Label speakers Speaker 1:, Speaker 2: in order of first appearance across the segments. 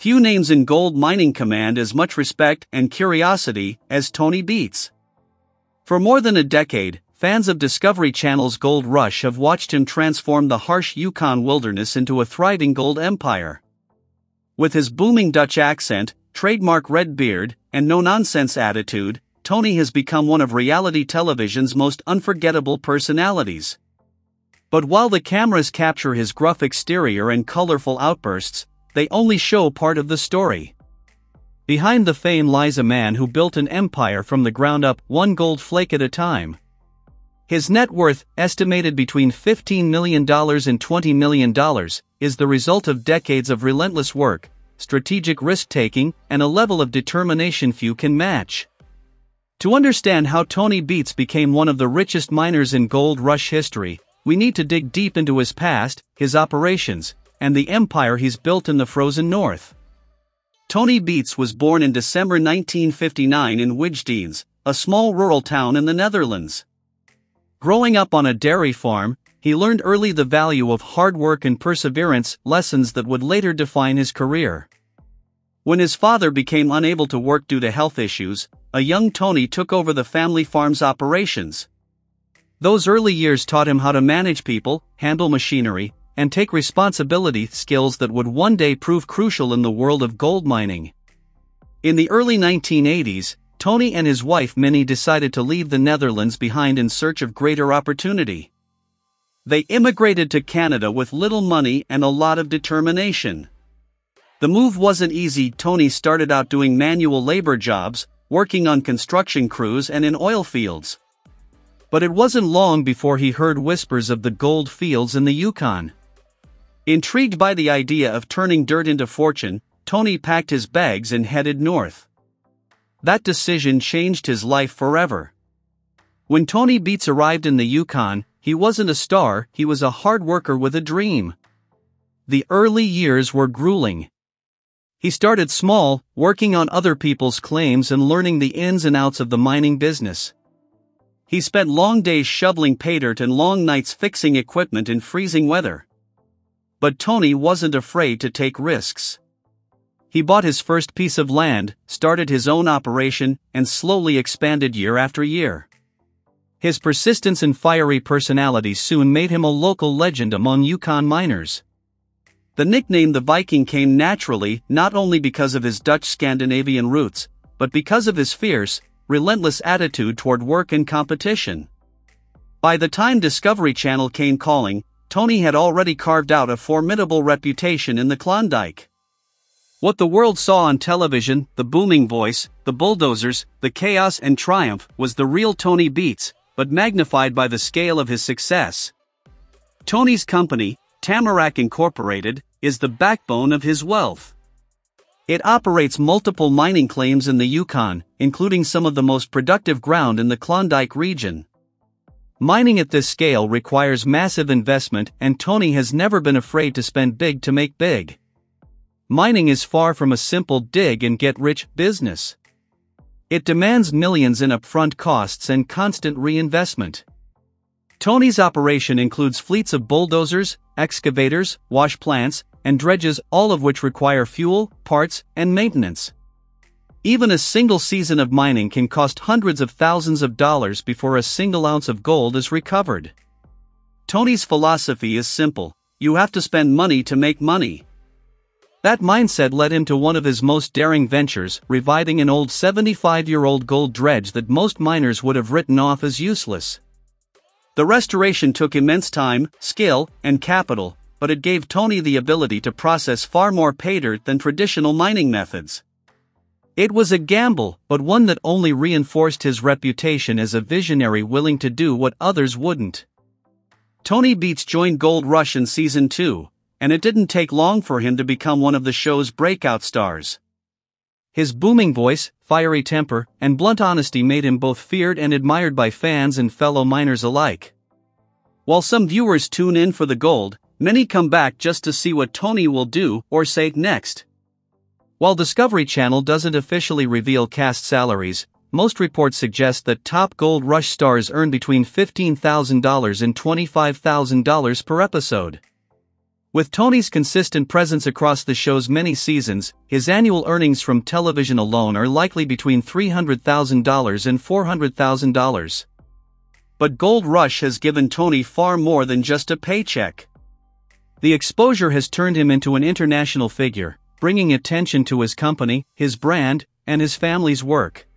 Speaker 1: Few names in gold mining command as much respect and curiosity as Tony Beets. For more than a decade, fans of Discovery Channel's Gold Rush have watched him transform the harsh Yukon wilderness into a thriving gold empire. With his booming Dutch accent, trademark red beard, and no-nonsense attitude, Tony has become one of reality television's most unforgettable personalities. But while the cameras capture his gruff exterior and colorful outbursts, they only show part of the story. Behind the fame lies a man who built an empire from the ground up, one gold flake at a time. His net worth, estimated between $15 million and $20 million, is the result of decades of relentless work, strategic risk-taking, and a level of determination few can match. To understand how Tony Beets became one of the richest miners in gold rush history, we need to dig deep into his past, his operations, and the empire he's built in the frozen north. Tony Beets was born in December 1959 in Wijdeens, a small rural town in the Netherlands. Growing up on a dairy farm, he learned early the value of hard work and perseverance, lessons that would later define his career. When his father became unable to work due to health issues, a young Tony took over the family farm's operations. Those early years taught him how to manage people, handle machinery, and take responsibility, skills that would one day prove crucial in the world of gold mining. In the early 1980s, Tony and his wife Minnie decided to leave the Netherlands behind in search of greater opportunity. They immigrated to Canada with little money and a lot of determination. The move wasn't easy. Tony started out doing manual labor jobs, working on construction crews and in oil fields. But it wasn't long before he heard whispers of the gold fields in the Yukon. Intrigued by the idea of turning dirt into fortune, Tony packed his bags and headed north. That decision changed his life forever. When Tony Beets arrived in the Yukon, he wasn't a star, he was a hard worker with a dream. The early years were grueling. He started small, working on other people's claims and learning the ins and outs of the mining business. He spent long days shoveling pay dirt and long nights fixing equipment in freezing weather. But Tony wasn't afraid to take risks. He bought his first piece of land, started his own operation, and slowly expanded year after year. His persistence and fiery personality soon made him a local legend among Yukon miners. The nickname the Viking came naturally, not only because of his Dutch Scandinavian roots, but because of his fierce, relentless attitude toward work and competition. By the time Discovery Channel came calling, Tony had already carved out a formidable reputation in the Klondike. What the world saw on television, the booming voice, the bulldozers, the chaos and triumph, was the real Tony Beets, but magnified by the scale of his success. Tony's company, Tamarack Incorporated, is the backbone of his wealth. It operates multiple mining claims in the Yukon, including some of the most productive ground in the Klondike region. Mining at this scale requires massive investment, and Tony has never been afraid to spend big to make big. Mining is far from a simple dig-and-get-rich business. It demands millions in upfront costs and constant reinvestment. Tony's operation includes fleets of bulldozers, excavators, wash plants, and dredges, all of which require fuel, parts, and maintenance. Even a single season of mining can cost hundreds of thousands of dollars before a single ounce of gold is recovered. Tony's philosophy is simple: you have to spend money to make money. That mindset led him to one of his most daring ventures, reviving an old 75-year-old gold dredge that most miners would have written off as useless. The restoration took immense time, skill, and capital, but it gave Tony the ability to process far more pay dirt than traditional mining methods. It was a gamble, but one that only reinforced his reputation as a visionary willing to do what others wouldn't. Tony Beets joined Gold Rush in Season 2, and it didn't take long for him to become one of the show's breakout stars. His booming voice, fiery temper, and blunt honesty made him both feared and admired by fans and fellow miners alike. While some viewers tune in for the gold, many come back just to see what Tony will do or say next. While Discovery Channel doesn't officially reveal cast salaries, most reports suggest that top Gold Rush stars earn between $15,000 and $25,000 per episode. With Tony's consistent presence across the show's many seasons, his annual earnings from television alone are likely between $300,000 and $400,000. But Gold Rush has given Tony far more than just a paycheck. The exposure has turned him into an international figure, bringing attention to his company, his brand, and his family's work.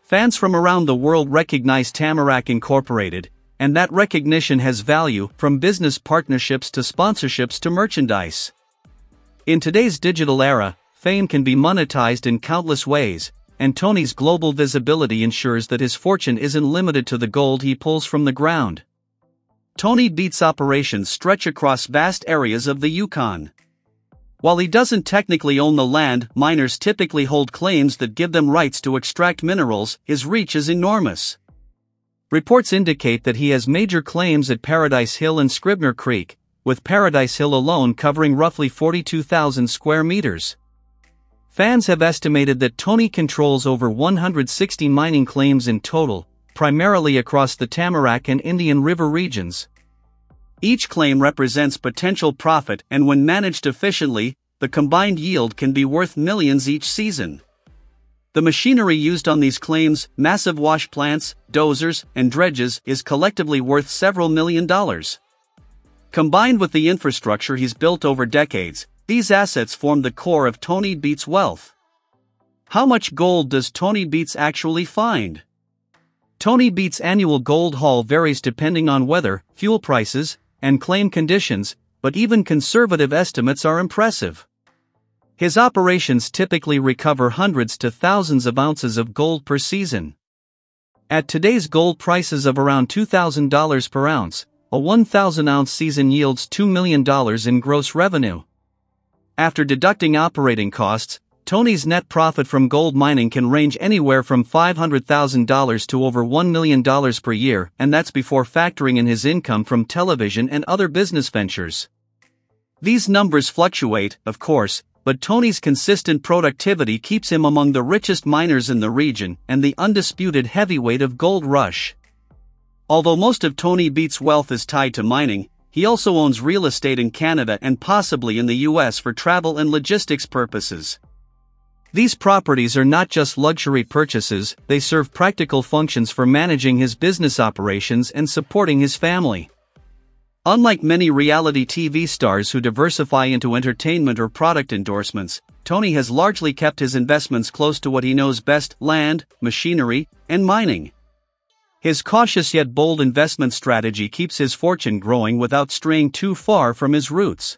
Speaker 1: Fans from around the world recognize Tamarack Incorporated, and that recognition has value, from business partnerships to sponsorships to merchandise. In today's digital era, fame can be monetized in countless ways, and Tony's global visibility ensures that his fortune isn't limited to the gold he pulls from the ground. Tony Beets' operations stretch across vast areas of the Yukon. While he doesn't technically own the land, miners typically hold claims that give them rights to extract minerals. His reach is enormous. Reports indicate that he has major claims at Paradise Hill and Scribner Creek, with Paradise Hill alone covering roughly 42,000 square meters. Fans have estimated that Tony controls over 160 mining claims in total, primarily across the Tamarack and Indian River regions. Each claim represents potential profit, and when managed efficiently, the combined yield can be worth millions each season. The machinery used on these claims, massive wash plants, dozers, and dredges, is collectively worth several $million. Combined with the infrastructure he's built over decades, these assets form the core of Tony Beets' wealth. How much gold does Tony Beets actually find? Tony Beets' annual gold haul varies depending on weather, fuel prices, and claim conditions, but even conservative estimates are impressive. His operations typically recover hundreds to thousands of ounces of gold per season. At today's gold prices of around $2,000 per ounce, a 1,000-ounce season yields $2 million in gross revenue. After deducting operating costs, Tony's net profit from gold mining can range anywhere from $500,000 to over $1 million per year, and that's before factoring in his income from television and other business ventures. These numbers fluctuate, of course, but Tony's consistent productivity keeps him among the richest miners in the region and the undisputed heavyweight of Gold Rush. Although most of Tony Beets' wealth is tied to mining, he also owns real estate in Canada and possibly in the US for travel and logistics purposes. These properties are not just luxury purchases, they serve practical functions for managing his business operations and supporting his family. Unlike many reality TV stars who diversify into entertainment or product endorsements, Tony has largely kept his investments close to what he knows best: land, machinery, and mining. His cautious yet bold investment strategy keeps his fortune growing without straying too far from his roots.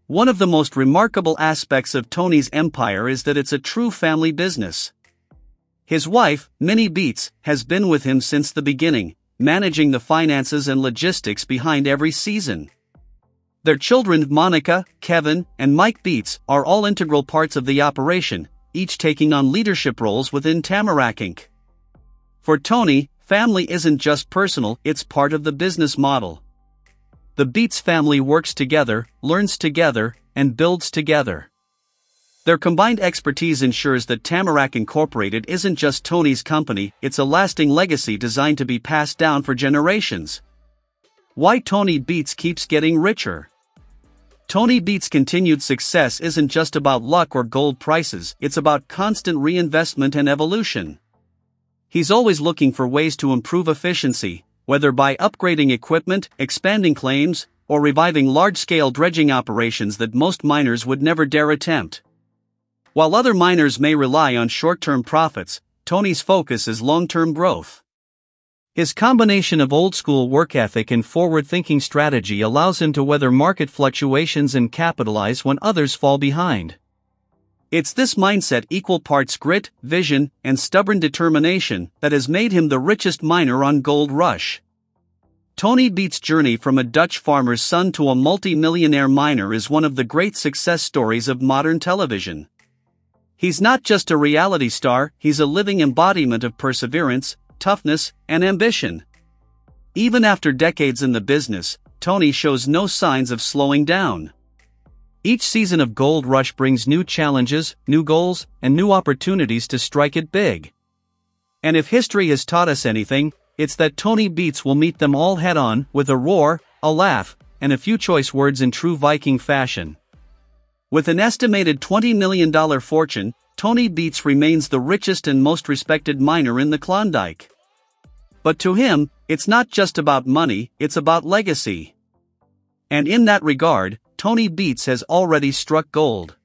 Speaker 1: One of the most remarkable aspects of Tony's empire is that it's a true family business. His wife, Minnie Beets, has been with him since the beginning, managing the finances and logistics behind every season. Their children, Monica, Kevin, and Mike Beets, are all integral parts of the operation, each taking on leadership roles within Tamarack Inc. For Tony, family isn't just personal, it's part of the business model. The Beets family works together, learns together, and builds together. Their combined expertise ensures that Tamarack Incorporated isn't just Tony's company, it's a lasting legacy designed to be passed down for generations. Why Tony Beets keeps getting richer? Tony Beets' continued success isn't just about luck or gold prices, it's about constant reinvestment and evolution. He's always looking for ways to improve efficiency, whether by upgrading equipment, expanding claims, or reviving large-scale dredging operations that most miners would never dare attempt. While other miners may rely on short-term profits, Tony's focus is long-term growth. His combination of old-school work ethic and forward-thinking strategy allows him to weather market fluctuations and capitalize when others fall behind. It's this mindset, equal parts grit, vision, and stubborn determination, that has made him the richest miner on Gold Rush. Tony Beets' journey from a Dutch farmer's son to a multi-millionaire miner is one of the great success stories of modern television. He's not just a reality star, he's a living embodiment of perseverance, toughness, and ambition. Even after decades in the business, Tony shows no signs of slowing down. Each season of Gold Rush brings new challenges, new goals, and new opportunities to strike it big. And if history has taught us anything, it's that Tony Beets will meet them all head-on, with a roar, a laugh, and a few choice words in true Viking fashion. With an estimated $20 million fortune, Tony Beets remains the richest and most respected miner in the Klondike. But to him, it's not just about money, it's about legacy. And in that regard, Tony Beets has already struck gold.